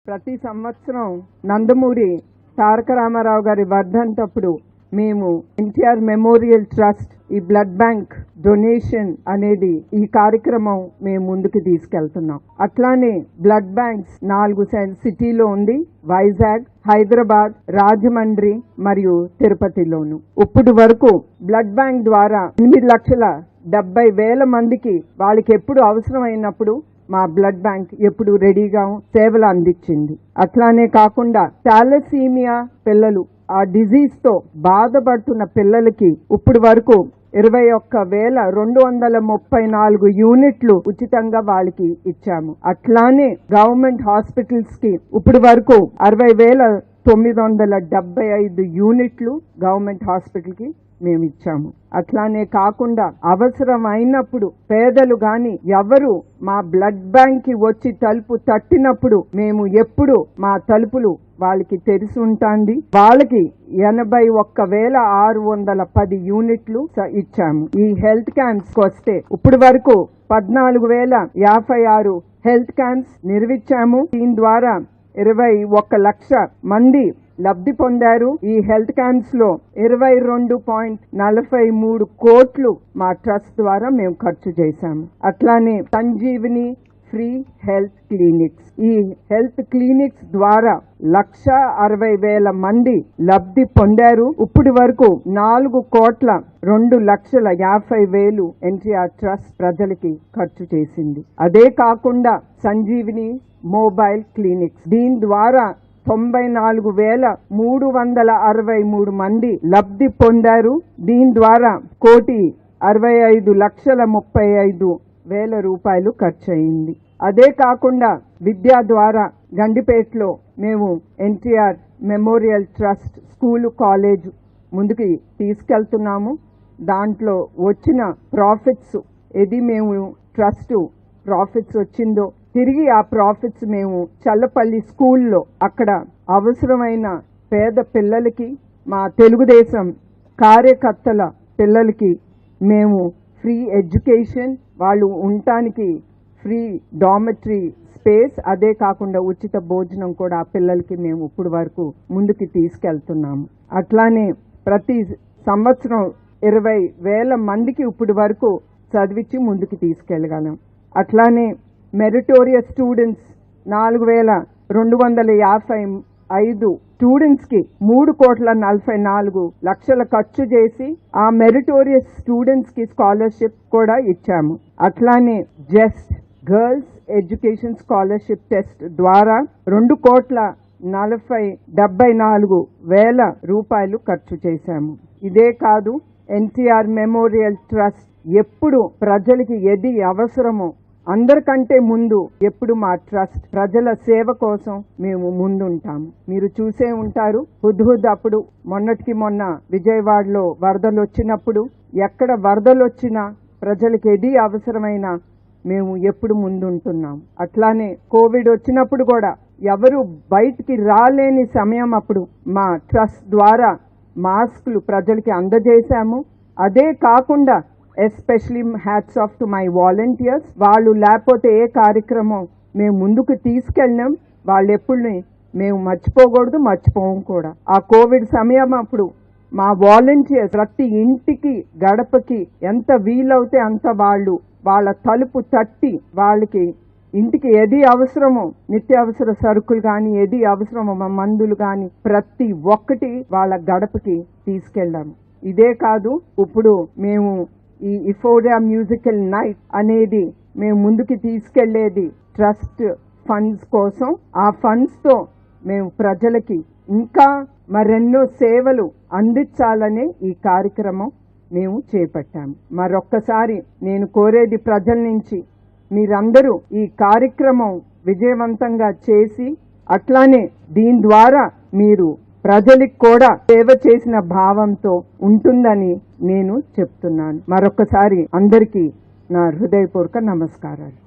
ప్రతి సంవత్సరం నందమూరి తారక రామారావు గారి వర్ధంతప్పుడు మేము ఎన్టీఆర్ మెమోరియల్ ట్రస్ట్ ఈ బ్లడ్ బ్యాంక్ డొనేషన్ అనేది ఈ కార్యక్రమం మేము ముందుకు తీసుకెళ్తున్నాం. అట్లానే బ్లడ్ బ్యాంక్స్ 4 సిటీలో ఉంది, వైజాగ్, హైదరాబాద్, రాజమండ్రి మరియు తిరుపతిలోను. ఇప్పుడు వరకు బ్లడ్ బ్యాంక్ ద్వారా 8,70,000 మందికి వాళ్ళకి ఎప్పుడు అవసరమైనప్పుడు మా బ్లడ్ బ్యాంక్ ఎప్పుడు రెడీగా సేవలు అందించింది. అట్లానే కాకుండా థాలసీమియా పిల్లలు, ఆ డిజీజ్ తో బాధపడుతున్న పిల్లలకి ఇప్పుడు వరకు 21,234 యూనిట్లు ఉచితంగా వాళ్ళకి ఇచ్చాము. అట్లానే గవర్నమెంట్ హాస్పిటల్స్ కి ఇప్పుడు వరకు 60,975 యూనిట్లు గవర్నమెంట్ హాస్పిటల్ కి మేము ఇచ్చాము. అట్లానే కాకుండా అవసరమైనప్పుడు పేదలు గాని ఎవరు మా బ్లడ్ బ్యాంక్ కి వచ్చి తలుపు తట్టినప్పుడు మేము ఎప్పుడు మా తలుపులు వాళ్ళకి తెరిచి ఉంటుంది. వాళ్ళకి 81,610 యూనిట్లు ఇచ్చాము. ఈ హెల్త్ క్యాంప్స్ వస్తే ఇప్పుడు వరకు 14,056 హెల్త్ క్యాంప్స్ నిర్మించాము. దీని ద్వారా 21 లక్ష మంది లబ్ధి పొందారు. ఈ హెల్త్ క్యాంప్స్ లో 22.43 కోట్లు మా ట్రస్ట్ ద్వారా మేము ఖర్చు చేశాము. అట్లానే సంజీవిని ఫ్రీ హెల్త్ క్లినిక్స్, ఈ హెల్త్ క్లినిక్స్ ద్వారా 1,60,000 మంది లబ్ధి పొందారు. ఇప్పుడు వరకు 4,02,50,000 ఎన్టీఆర్ ట్రస్ట్ ప్రజలకి ఖర్చు చేసింది. అదే కాకుండా సంజీవిని మొబైల్ క్లినిక్స్, దీని ద్వారా 94,363 మంది లబ్ధి పొందారు. దీని ద్వారా 1,65,35,000 రూపాయలు ఖర్చు అయింది. అదే కాకుండా విద్యా ద్వారా గండిపేటలో మేము NTR memorial trust school college ముందుకి తీసుకెళ్తున్నాము. దాంట్లో వచ్చిన ప్రాఫిట్స్ ఏది మేము ట్రస్ట్ ప్రాఫిట్స్ వచ్చిందో తిరిగి ఆ ప్రాఫిట్స్ మేము చల్లపల్లి స్కూల్లో అక్కడ అవసరమైన పేద పిల్లలకి, మా తెలుగుదేశం కార్యకర్తల పిల్లలకి మేము ఫ్రీ ఎడ్యుకేషన్, వాళ్ళు ఉండటానికి ఫ్రీ డార్మెటరీ స్పేస్, అదే కాకుండా ఉచిత భోజనం కూడా ఆ పిల్లలకి మేము ఇప్పుడు వరకు ముందుకు తీసుకెళ్తున్నాము. అట్లానే ప్రతి సంవత్సరం 20,000 మందికి ఇప్పుడు వరకు చదివించి ముందుకు తీసుకెళ్ళగలం. అట్లానే మెరిటోరియస్ స్టూడెంట్స్ 4,255 స్టూడెంట్స్ కి 3,44,00,000 ఖర్చు చేసి ఆ మెరిటోరియస్ స్టూడెంట్స్ కి స్కాలర్షిప్ కూడా ఇచ్చాము. అట్లానే just girls education scholarship test ద్వారా 2,74,000 రూపాయలు ఖర్చు చేశాము. ఇదే కాదు, ఎన్టీఆర్ మెమోరియల్ ట్రస్ట్ ఎప్పుడు ప్రజలకి ఏది అవసరమో అందరికంటే ముందు ఎప్పుడు మా ట్రస్ట్ ప్రజల సేవ కోసం మేము ముందుంటాము. మీరు చూసే ఉంటారు, హుద్హుద్ అప్పుడు మొన్నటికి మొన్న విజయవాడలో వరదలు వచ్చినప్పుడు ఎక్కడ వరదలు వచ్చినా ప్రజలకు ఏది అవసరమైనా మేము ఎప్పుడు ముందుంటున్నాం. అట్లానే కోవిడ్ వచ్చినప్పుడు కూడా ఎవరు బయటికి రాలేని సమయం అప్పుడు మా ట్రస్ట్ ద్వారా మాస్కులు ప్రజలకి అందజేశాము. అదే కాకుండా especially hats off to my volunteers, వాళ్ళు లేకపోతే ఏ కార్యక్రమం మేము ముందుకు తీసుకెళ్ళినాం వాళ్ళు ఎప్పుడు మేము మర్చిపోకూడదు, మర్చిపోం కూడా. ఆ కోవిడ్ సమయం అప్పుడు మా వాలంటీర్స్ ప్రతి ఇంటికి గడపకి ఎంత వీలవుతే అంత వాళ్ళ తలుపు తట్టి వాళ్ళకి ఇంటికి ఏది అవసరమో నిత్యావసర సరుకులు కానీ ఏది అవసరమో మందులు కానీ ప్రతి ఒక్కటి వాళ్ళ గడపకి తీసుకెళ్ళాము. ఇదే కాదు, ఇప్పుడు మేము ఈ ఇఫోరియా మ్యూజికల్ నైట్ అనేది మేము ముందుకు తీసుకెళ్లేది ట్రస్ట్ ఫండ్స్ కోసం. ఆ ఫండ్స్ తో మేము ప్రజలకి ఇంకా మరెన్నో సేవలు అందించాలనే ఈ కార్యక్రమం మేము చేపట్టాము. మరొక్కసారి నేను కోరేది ప్రజల నుంచి, మీరందరూ ఈ కార్యక్రమం విజయవంతంగా చేసి అట్లానే దీని ద్వారా మీరు ప్రజలకు కూడా సేవ చేసిన భావంతో ఉంటుందని నేను చెప్తున్నాను. మరొకసారి అందరికీ నా హృదయపూర్వక నమస్కారాలు.